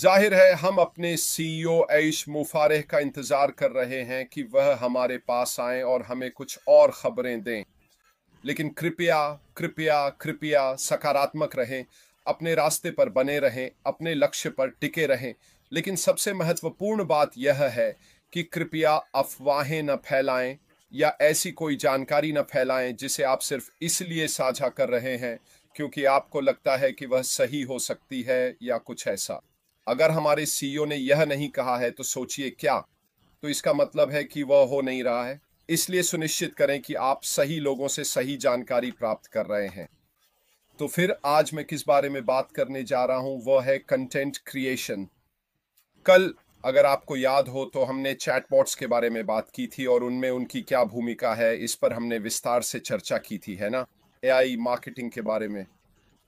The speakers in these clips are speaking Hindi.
जाहिर है हम अपने सीईओ ऐश मुफारेह का इंतजार कर रहे हैं कि वह हमारे पास आएं और हमें कुछ और खबरें दें। लेकिन कृपया कृपया कृपया सकारात्मक रहें, अपने रास्ते पर बने रहें, अपने लक्ष्य पर टिके रहें। लेकिन सबसे महत्वपूर्ण बात यह है कि कृपया अफवाहें न फैलाएं या ऐसी कोई जानकारी न फैलाएं जिसे आप सिर्फ इसलिए साझा कर रहे हैं क्योंकि आपको लगता है कि वह सही हो सकती है या कुछ ऐसा। अगर हमारे सीईओ ने यह नहीं कहा है तो सोचिए क्या, तो इसका मतलब है कि वह हो नहीं रहा है। इसलिए सुनिश्चित करें कि आप सही लोगों से सही जानकारी प्राप्त कर रहे हैं। तो फिर आज मैं किस बारे में बात करने जा रहा हूं, वह है कंटेंट क्रिएशन। कल अगर आपको याद हो तो हमने चैटबॉट्स के बारे में बात की थी और उनमें उनकी क्या भूमिका है, इस पर हमने विस्तार से चर्चा की थी, है ना। एआई मार्केटिंग के बारे में।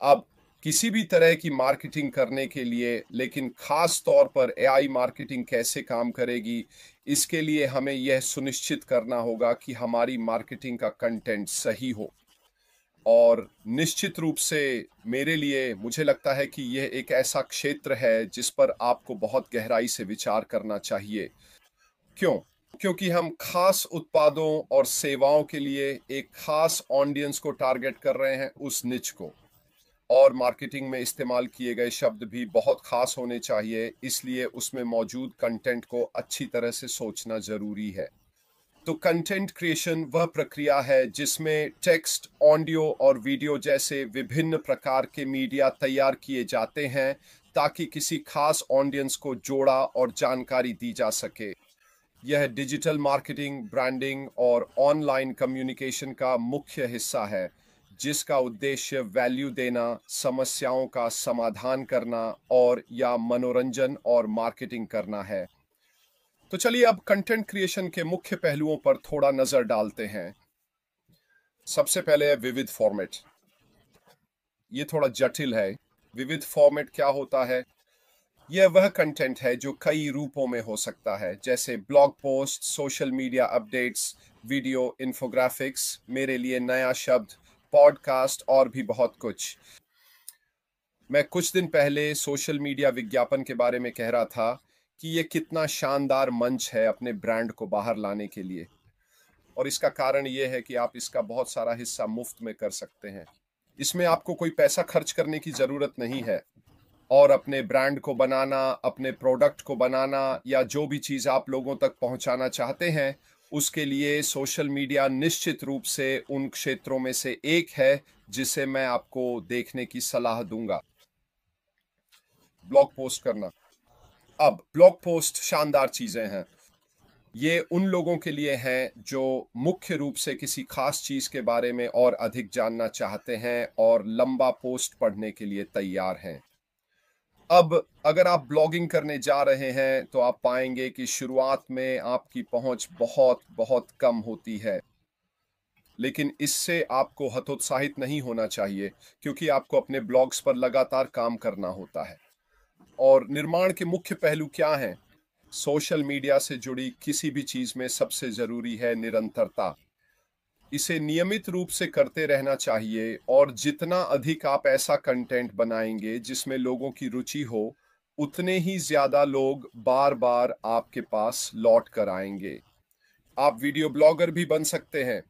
अब किसी भी तरह की मार्केटिंग करने के लिए, लेकिन खास तौर पर एआई मार्केटिंग कैसे काम करेगी, इसके लिए हमें यह सुनिश्चित करना होगा कि हमारी मार्केटिंग का कंटेंट सही हो। और निश्चित रूप से मेरे लिए मुझे लगता है कि यह एक ऐसा क्षेत्र है जिस पर आपको बहुत गहराई से विचार करना चाहिए। क्यों? क्योंकि हम खास उत्पादों और सेवाओं के लिए एक खास ऑडियंस को टारगेट कर रहे हैं, उस निच को। और मार्केटिंग में इस्तेमाल किए गए शब्द भी बहुत खास होने चाहिए, इसलिए उसमें मौजूद कंटेंट को अच्छी तरह से सोचना जरूरी है। तो कंटेंट क्रिएशन वह प्रक्रिया है जिसमें टेक्स्ट, ऑडियो और वीडियो जैसे विभिन्न प्रकार के मीडिया तैयार किए जाते हैं ताकि किसी खास ऑडियंस को जोड़ा और जानकारी दी जा सके। यह डिजिटल मार्केटिंग, ब्रांडिंग और ऑनलाइन कम्युनिकेशन का मुख्य हिस्सा है जिसका उद्देश्य वैल्यू देना, समस्याओं का समाधान करना और या मनोरंजन और मार्केटिंग करना है। तो चलिए अब कंटेंट क्रिएशन के मुख्य पहलुओं पर थोड़ा नजर डालते हैं। सबसे पहले है विविध फॉर्मेट। ये थोड़ा जटिल है। विविध फॉर्मेट क्या होता है? यह वह कंटेंट है जो कई रूपों में हो सकता है, जैसे blog post, social media updates, video, infographics, मेरे लिए नया शब्द, पॉडकास्ट और भी बहुत कुछ। मैं कुछ दिन पहले सोशल मीडिया विज्ञापन के बारे में कह रहा था कि यह कितना शानदार मंच है अपने ब्रांड को बाहर लाने के लिए। और इसका कारण यह है कि आप इसका बहुत सारा हिस्सा मुफ्त में कर सकते हैं। इसमें आपको कोई पैसा खर्च करने की जरूरत नहीं है। और अपने ब्रांड को बनाना, अपने प्रोडक्ट को बनाना या जो भी चीज़ आप लोगों तक पहुंचाना चाहते हैं, उसके लिए सोशल मीडिया निश्चित रूप से उन क्षेत्रों में से एक है जिसे मैं आपको देखने की सलाह दूंगा। ब्लॉग पोस्ट करना। अब ब्लॉग पोस्ट शानदार चीजें हैं। ये उन लोगों के लिए हैं जो मुख्य रूप से किसी खास चीज के बारे में और अधिक जानना चाहते हैं और लंबा पोस्ट पढ़ने के लिए तैयार हैं। अब अगर आप ब्लॉगिंग करने जा रहे हैं तो आप पाएंगे कि शुरुआत में आपकी पहुंच बहुत बहुत कम होती है। लेकिन इससे आपको हतोत्साहित नहीं होना चाहिए क्योंकि आपको अपने ब्लॉग्स पर लगातार काम करना होता है। और निर्माण के मुख्य पहलू क्या हैं? सोशल मीडिया से जुड़ी किसी भी चीज में सबसे जरूरी है निरंतरता। इसे नियमित रूप से करते रहना चाहिए और जितना अधिक आप ऐसा कंटेंट बनाएंगे जिसमें लोगों की रुचि हो, उतने ही ज्यादा लोग बार बार आपके पास लौट कर आएंगे। आप वीडियो ब्लॉगर भी बन सकते हैं।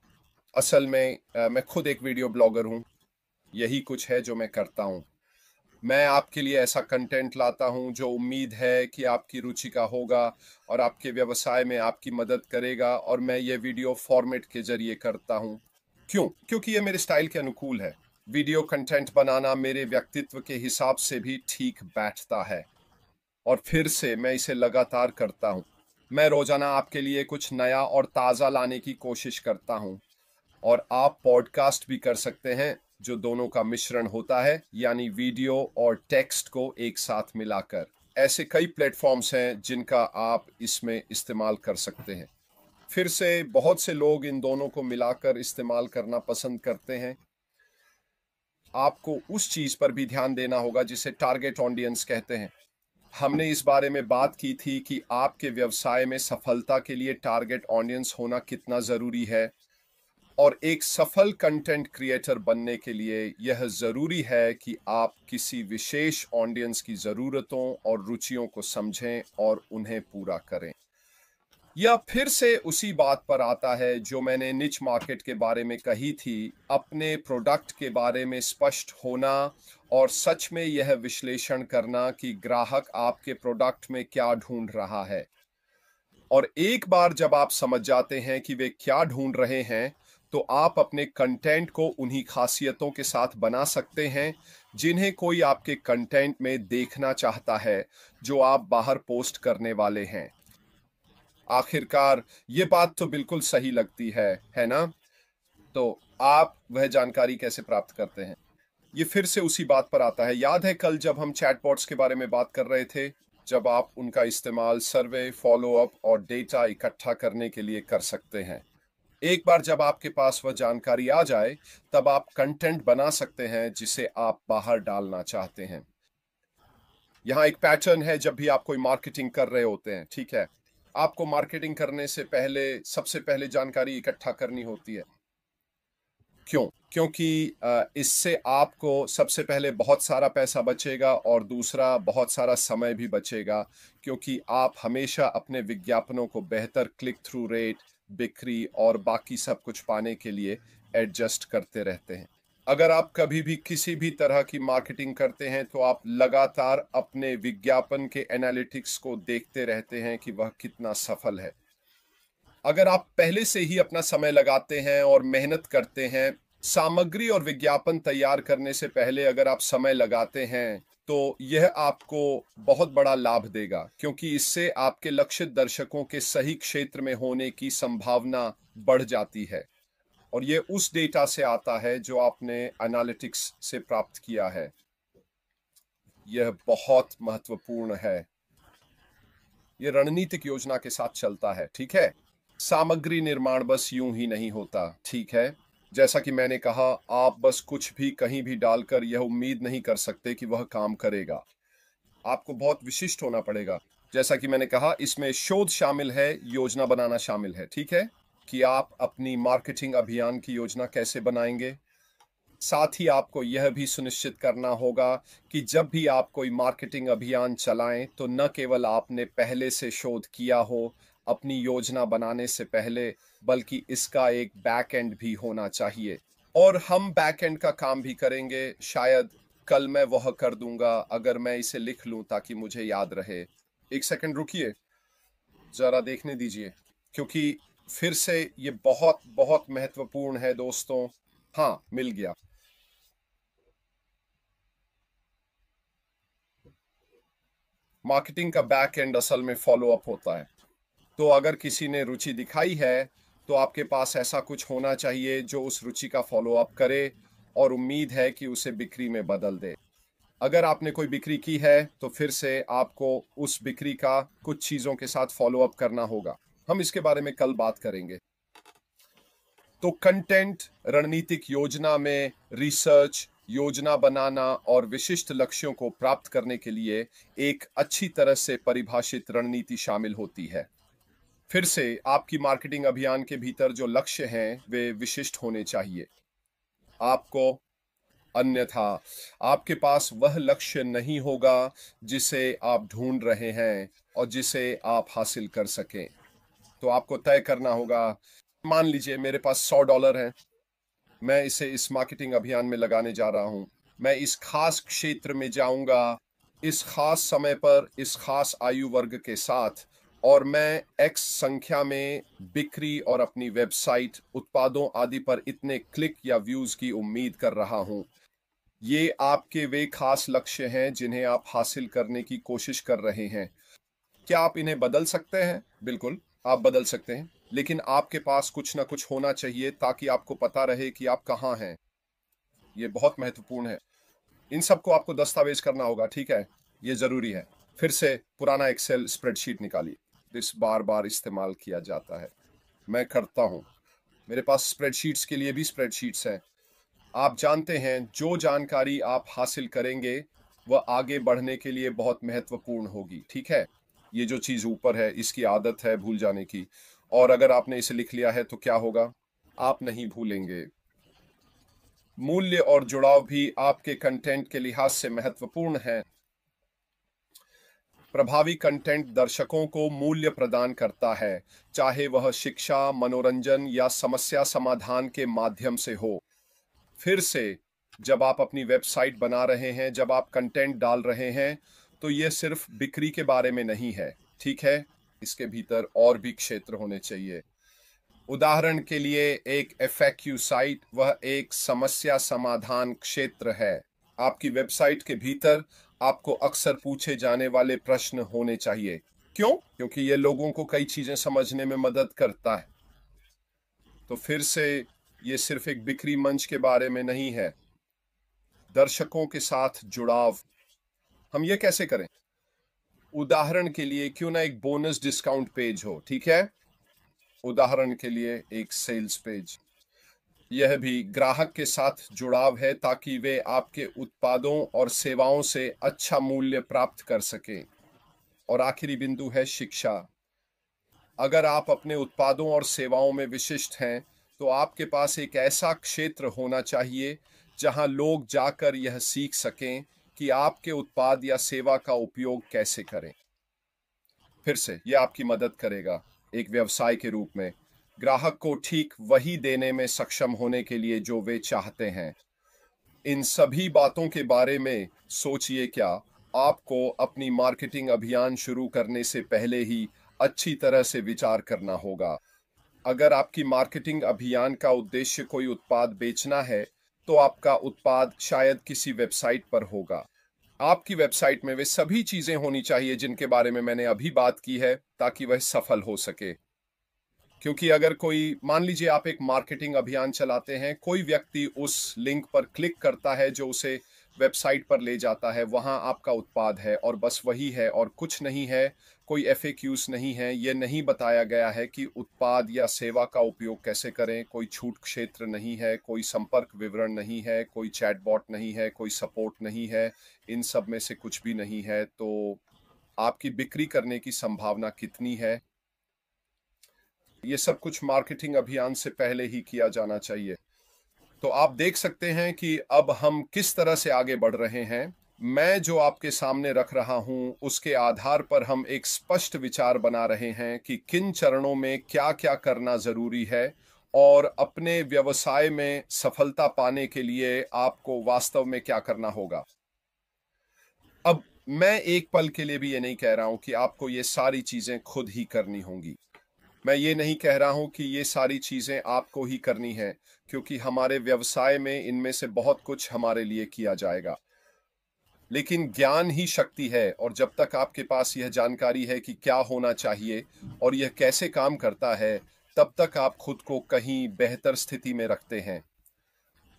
असल में मैं खुद एक वीडियो ब्लॉगर हूं। यही कुछ है जो मैं करता हूं। मैं आपके लिए ऐसा कंटेंट लाता हूं जो उम्मीद है कि आपकी रुचि का होगा और आपके व्यवसाय में आपकी मदद करेगा, और मैं ये वीडियो फॉर्मेट के जरिए करता हूं। क्यों? क्योंकि ये मेरे स्टाइल के अनुकूल है। वीडियो कंटेंट बनाना मेरे व्यक्तित्व के हिसाब से भी ठीक बैठता है और फिर से मैं इसे लगातार करता हूं। मैं रोजाना आपके लिए कुछ नया और ताज़ा लाने की कोशिश करता हूं। और आप पॉडकास्ट भी कर सकते हैं जो दोनों का मिश्रण होता है, यानी वीडियो और टेक्स्ट को एक साथ मिलाकर। ऐसे कई प्लेटफॉर्म्स हैं जिनका आप इसमें इस्तेमाल कर सकते हैं। फिर से बहुत से लोग इन दोनों को मिलाकर इस्तेमाल करना पसंद करते हैं। आपको उस चीज पर भी ध्यान देना होगा जिसे टारगेट ऑडियंस कहते हैं। हमने इस बारे में बात की थी कि आपके व्यवसाय में सफलता के लिए टारगेट ऑडियंस होना कितना जरूरी है। और एक सफल कंटेंट क्रिएटर बनने के लिए यह जरूरी है कि आप किसी विशेष ऑडियंस की जरूरतों और रुचियों को समझें और उन्हें पूरा करें। यह फिर से उसी बात पर आता है जो मैंने निच मार्केट के बारे में कही थी, अपने प्रोडक्ट के बारे में स्पष्ट होना और सच में यह विश्लेषण करना कि ग्राहक आपके प्रोडक्ट में क्या ढूंढ रहा है। और एक बार जब आप समझ जाते हैं कि वे क्या ढूंढ रहे हैं, तो आप अपने कंटेंट को उन्हीं खासियतों के साथ बना सकते हैं जिन्हें कोई आपके कंटेंट में देखना चाहता है जो आप बाहर पोस्ट करने वाले हैं। आखिरकार ये बात तो बिल्कुल सही लगती है ना? तो आप वह जानकारी कैसे प्राप्त करते हैं? ये फिर से उसी बात पर आता है। याद है कल जब हम चैटबॉट्स के बारे में बात कर रहे थे, जब आप उनका इस्तेमाल सर्वे, फॉलोअप और डेटा इकट्ठा करने के लिए कर सकते हैं। एक बार जब आपके पास वह जानकारी आ जाए, तब आप कंटेंट बना सकते हैं जिसे आप बाहर डालना चाहते हैं। यहाँ एक पैटर्न है जब भी आप कोई मार्केटिंग कर रहे होते हैं, ठीक है? आपको मार्केटिंग करने से पहले सबसे पहले जानकारी इकट्ठा करनी होती है। क्यों? क्योंकि इससे आपको सबसे पहले बहुत सारा पैसा बचेगा और दूसरा बहुत सारा समय भी बचेगा, क्योंकि आप हमेशा अपने विज्ञापनों को बेहतर क्लिक थ्रू रेट, बिक्री और बाकी सब कुछ पाने के लिए एडजस्ट करते रहते हैं। अगर आप कभी भी किसी भी तरह की मार्केटिंग करते हैं तो आप लगातार अपने विज्ञापन के एनालिटिक्स को देखते रहते हैं कि वह कितना सफल है। अगर आप पहले से ही अपना समय लगाते हैं और मेहनत करते हैं, सामग्री और विज्ञापन तैयार करने से पहले अगर आप समय लगाते हैं, तो यह आपको बहुत बड़ा लाभ देगा, क्योंकि इससे आपके लक्षित दर्शकों के सही क्षेत्र में होने की संभावना बढ़ जाती है। और यह उस डेटा से आता है जो आपने एनालिटिक्स से प्राप्त किया है। यह बहुत महत्वपूर्ण है। यह रणनीतिक योजना के साथ चलता है, ठीक है? सामग्री निर्माण बस यूं ही नहीं होता, ठीक है? जैसा कि मैंने कहा, आप बस कुछ भी कहीं भी डालकर यह उम्मीद नहीं कर सकते कि वह काम करेगा। आपको बहुत विशिष्ट होना पड़ेगा। जैसा कि मैंने कहा, इसमें शोध शामिल है, योजना बनाना शामिल है, ठीक है? कि आप अपनी मार्केटिंग अभियान की योजना कैसे बनाएंगे। साथ ही आपको यह भी सुनिश्चित करना होगा कि जब भी आप कोई मार्केटिंग अभियान चलाएं, तो न केवल आपने पहले से शोध किया हो अपनी योजना बनाने से पहले, बल्कि इसका एक बैक एंड भी होना चाहिए। और हम बैक एंड का काम भी करेंगे। शायद कल मैं वह कर दूंगा अगर मैं इसे लिख लूं ताकि मुझे याद रहे। एक सेकंड रुकिए, जरा देखने दीजिए, क्योंकि फिर से ये बहुत बहुत महत्वपूर्ण है दोस्तों। हाँ, मिल गया। मार्केटिंग का बैक एंड असल में फॉलो अप होता है। तो अगर किसी ने रुचि दिखाई है, तो आपके पास ऐसा कुछ होना चाहिए जो उस रुचि का फॉलो अप करे और उम्मीद है कि उसे बिक्री में बदल दे। अगर आपने कोई बिक्री की है, तो फिर से आपको उस बिक्री का कुछ चीजों के साथ फॉलो अप करना होगा। हम इसके बारे में कल बात करेंगे। तो कंटेंट रणनीतिक योजना में रिसर्च, योजना बनाना और विशिष्ट लक्ष्यों को प्राप्त करने के लिए एक अच्छी तरह से परिभाषित रणनीति शामिल होती है। फिर से आपकी मार्केटिंग अभियान के भीतर जो लक्ष्य हैं, वे विशिष्ट होने चाहिए। आपको अन्यथा आपके पास वह लक्ष्य नहीं होगा जिसे आप ढूंढ रहे हैं और जिसे आप हासिल कर सकें। तो आपको तय करना होगा। मान लीजिए मेरे पास $100 है, मैं इसे इस मार्केटिंग अभियान में लगाने जा रहा हूं। मैं इस खास क्षेत्र में जाऊंगा, इस खास समय पर, इस खास आयु वर्ग के साथ, और मैं X संख्या में बिक्री और अपनी वेबसाइट, उत्पादों आदि पर इतने क्लिक या व्यूज की उम्मीद कर रहा हूं। ये आपके वे खास लक्ष्य हैं जिन्हें आप हासिल करने की कोशिश कर रहे हैं। क्या आप इन्हें बदल सकते हैं? बिल्कुल, आप बदल सकते हैं, लेकिन आपके पास कुछ ना कुछ होना चाहिए ताकि आपको पता रहे कि आप कहाँ हैं। ये बहुत महत्वपूर्ण है। इन सबको आपको दस्तावेज करना होगा, ठीक है? ये जरूरी है। फिर से पुराना एक्सेल स्प्रेडशीट निकालिए। इस बार बार इस्तेमाल किया जाता है, मैं करता हूं। मेरे पास स्प्रेडशीट्स के लिए भी स्प्रेडशीट्स हैं। आप जानते हैं, जो जानकारी आप हासिल करेंगे वह आगे बढ़ने के लिए बहुत महत्वपूर्ण होगी, ठीक है? ये जो चीज ऊपर है, इसकी आदत है भूल जाने की, और अगर आपने इसे लिख लिया है तो क्या होगा? आप नहीं भूलेंगे। मूल्य और जुड़ाव भी आपके कंटेंट के लिहाज से महत्वपूर्ण है। प्रभावी कंटेंट दर्शकों को मूल्य प्रदान करता है, चाहे वह शिक्षा, मनोरंजन या समस्या समाधान के माध्यम से हो। फिर से, जब आप अपनी वेबसाइट बना रहे हैं, जब आप कंटेंट डाल रहे हैं, तो यह सिर्फ बिक्री के बारे में नहीं है, ठीक है? इसके भीतर और भी क्षेत्र होने चाहिए। उदाहरण के लिए, एक FAQ साइट वह एक समस्या समाधान क्षेत्र है। आपकी वेबसाइट के भीतर आपको अक्सर पूछे जाने वाले प्रश्न होने चाहिए। क्यों? क्योंकि ये लोगों को कई चीजें समझने में मदद करता है। तो फिर से, ये सिर्फ एक बिक्री मंच के बारे में नहीं है। दर्शकों के साथ जुड़ाव हम ये कैसे करें? उदाहरण के लिए, क्यों ना एक बोनस डिस्काउंट पेज हो, ठीक है? उदाहरण के लिए एक सेल्स पेज। यह भी ग्राहक के साथ जुड़ाव है, ताकि वे आपके उत्पादों और सेवाओं से अच्छा मूल्य प्राप्त कर सकें। और आखिरी बिंदु है शिक्षा। अगर आप अपने उत्पादों और सेवाओं में विशिष्ट हैं, तो आपके पास एक ऐसा क्षेत्र होना चाहिए जहां लोग जाकर यह सीख सकें कि आपके उत्पाद या सेवा का उपयोग कैसे करें। फिर से, यह आपकी मदद करेगा एक व्यवसाय के रूप में ग्राहक को ठीक वही देने में सक्षम होने के लिए जो वे चाहते हैं। इन सभी बातों के बारे में सोचिए। क्या आपको अपनी मार्केटिंग अभियान शुरू करने से पहले ही अच्छी तरह से विचार करना होगा? अगर आपकी मार्केटिंग अभियान का उद्देश्य कोई उत्पाद बेचना है, तो आपका उत्पाद शायद किसी वेबसाइट पर होगा। आपकी वेबसाइट में वे सभी चीजें होनी चाहिए जिनके बारे में मैंने अभी बात की है, ताकि वह सफल हो सके। क्योंकि अगर कोई, मान लीजिए आप एक मार्केटिंग अभियान चलाते हैं, कोई व्यक्ति उस लिंक पर क्लिक करता है जो उसे वेबसाइट पर ले जाता है, वहां आपका उत्पाद है और बस वही है और कुछ नहीं है, कोई FAQs नहीं है, यह नहीं बताया गया है कि उत्पाद या सेवा का उपयोग कैसे करें, कोई छूट क्षेत्र नहीं है, कोई संपर्क विवरण नहीं है, कोई चैटबॉट नहीं है, कोई सपोर्ट नहीं है, इन सब में से कुछ भी नहीं है, तो आपकी बिक्री करने की संभावना कितनी है? ये सब कुछ मार्केटिंग अभियान से पहले ही किया जाना चाहिए। तो आप देख सकते हैं कि अब हम किस तरह से आगे बढ़ रहे हैं। मैं जो आपके सामने रख रहा हूं, उसके आधार पर हम एक स्पष्ट विचार बना रहे हैं कि किन चरणों में क्या क्या करना जरूरी है और अपने व्यवसाय में सफलता पाने के लिए आपको वास्तव में क्या करना होगा। अब मैं एक पल के लिए भी ये नहीं कह रहा हूं कि आपको ये सारी चीजें खुद ही करनी होंगी। मैं ये नहीं कह रहा हूं कि ये सारी चीजें आपको ही करनी है, क्योंकि हमारे व्यवसाय में इनमें से बहुत कुछ हमारे लिए किया जाएगा। लेकिन ज्ञान ही शक्ति है, और जब तक आपके पास यह जानकारी है कि क्या होना चाहिए और यह कैसे काम करता है, तब तक आप खुद को कहीं बेहतर स्थिति में रखते हैं।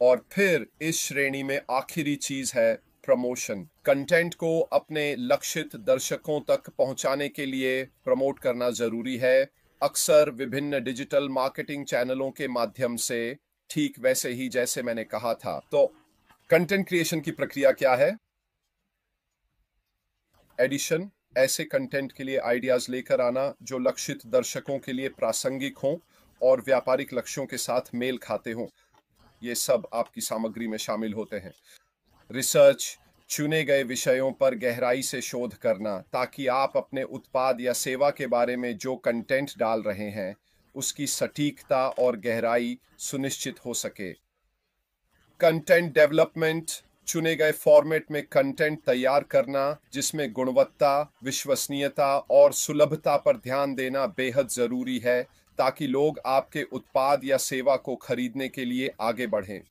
और फिर इस श्रेणी में आखिरी चीज है प्रमोशन। कंटेंट को अपने लक्षित दर्शकों तक पहुंचाने के लिए प्रमोट करना जरूरी है, अक्सर विभिन्न डिजिटल मार्केटिंग चैनलों के माध्यम से, ठीक वैसे ही जैसे मैंने कहा था। तो कंटेंट क्रिएशन की प्रक्रिया क्या है? एडिशन, ऐसे कंटेंट के लिए आइडियाज लेकर आना जो लक्षित दर्शकों के लिए प्रासंगिक हों और व्यापारिक लक्ष्यों के साथ मेल खाते हों। ये सब आपकी सामग्री में शामिल होते हैं। रिसर्च, चुने गए विषयों पर गहराई से शोध करना, ताकि आप अपने उत्पाद या सेवा के बारे में जो कंटेंट डाल रहे हैं उसकी सटीकता और गहराई सुनिश्चित हो सके। कंटेंट डेवलपमेंट, चुने गए फॉर्मेट में कंटेंट तैयार करना जिसमें गुणवत्ता, विश्वसनीयता और सुलभता पर ध्यान देना बेहद जरूरी है, ताकि लोग आपके उत्पाद या सेवा को खरीदने के लिए आगे बढ़ें।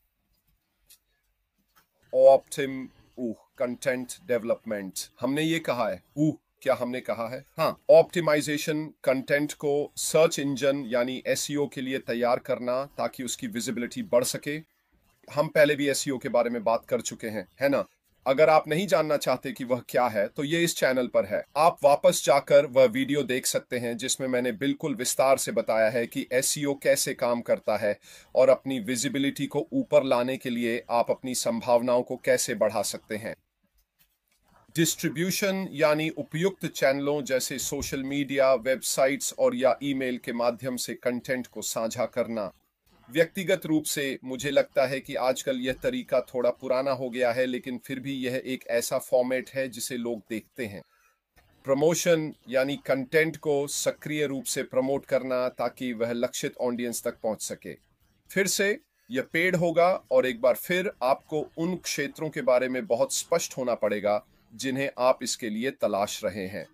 कंटेंट डेवलपमेंट, हमने ये कहा है। क्या हमने कहा है? हाँ, ऑप्टिमाइजेशन, कंटेंट को सर्च इंजन यानी SEO के लिए तैयार करना ताकि उसकी विजिबिलिटी बढ़ सके। हम पहले भी SEO के बारे में बात कर चुके हैं, है ना? अगर आप नहीं जानना चाहते कि वह क्या है, तो ये इस चैनल पर है। आप वापस जाकर वह वीडियो देख सकते हैं जिसमें मैंने बिल्कुल विस्तार से बताया है कि SEO कैसे काम करता है और अपनी विजिबिलिटी को ऊपर लाने के लिए आप अपनी संभावनाओं को कैसे बढ़ा सकते हैं। डिस्ट्रीब्यूशन यानी उपयुक्त चैनलों जैसे सोशल मीडिया, वेबसाइट्स और या ईमेल के माध्यम से कंटेंट को साझा करना। व्यक्तिगत रूप से मुझे लगता है कि आजकल यह तरीका थोड़ा पुराना हो गया है, लेकिन फिर भी यह एक ऐसा फॉर्मेट है जिसे लोग देखते हैं। प्रमोशन यानी कंटेंट को सक्रिय रूप से प्रमोट करना ताकि वह लक्षित ऑडियंस तक पहुंच सके। फिर से यह पेड होगा और एक बार फिर आपको उन क्षेत्रों के बारे में बहुत स्पष्ट होना पड़ेगा जिन्हें आप इसके लिए तलाश रहे हैं।